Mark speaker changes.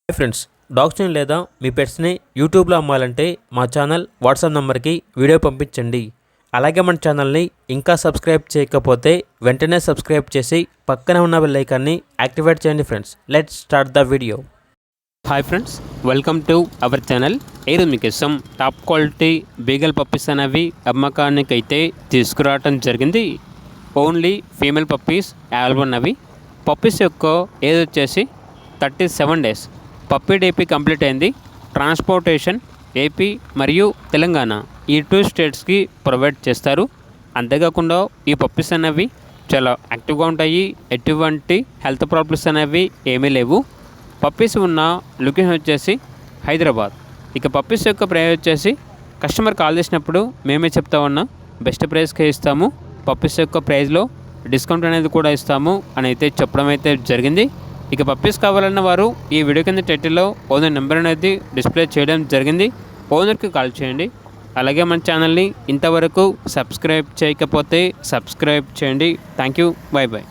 Speaker 1: Hi friends, డాగ్స్ని లేదా మీ పెట్స్ని యూట్యూబ్లో అమ్మాలంటే మా ఛానల్ వాట్సాప్ నెంబర్కి వీడియో పంపించండి. అలాగే మన ఛానల్ని ఇంకా సబ్స్క్రైబ్ చేయకపోతే వెంటనే సబ్స్క్రైబ్ చేసి పక్కనే ఉన్న బెల్ ఐకాన్ని యాక్టివేట్ చేయండి. Friends, let's start the video. Hi friends, welcome to our channel. ఈరోజు మీకోసం టాప్ క్వాలిటీ బీగల్ పప్పీస్ అనేవి అమ్మకానికైతే తీసుకురావటం జరిగింది. ఓన్లీ ఫీమేల్ పప్పీస్ అవైలబుల్ ఉన్నవి. పప్పీస్ యొక్క ఏజ్ వచ్చేసి 37 days. పప్పీ డేపీ కంప్లీట్ అయింది. ట్రాన్స్పోర్టేషన్ ఏపీ మరియు తెలంగాణ ఈ 2 స్టేట్స్కి ప్రొవైడ్ చేస్తారు. అంతేకాకుండా ఈ పప్పీస్ అనేవి చాలా యాక్టివ్గా ఉంటాయి. ఎటువంటి హెల్త్ ప్రాబ్లమ్స్ అనేవి ఏమీ లేవు. పప్పీస్ ఉన్న లొకేషన్ వచ్చేసి హైదరాబాద్. ఇక పప్పీస్ యొక్క ప్రైస్ వచ్చేసి కస్టమర్ కాల్ చేసినప్పుడు మేమే చెప్తా ఉన్నాం, బెస్ట్ ప్రైస్కే ఇస్తాము, పప్పీస్ యొక్క ప్రైస్లో డిస్కౌంట్ అనేది కూడా ఇస్తాము అని అయితే చెప్పడం అయితే జరిగింది. ఇక పప్పీస్ కావాలన్న వారు ఈ వీడియో కింద టైటిల్లో ఓనర్ నెంబర్ అనేది డిస్ప్లే చేయడం జరిగింది. ఓనర్కి కాల్ చేయండి. అలాగే మన ఛానల్ని ఇంతవరకు సబ్స్క్రైబ్ చేయకపోతే సబ్స్క్రైబ్ చేయండి. Thank you. By by.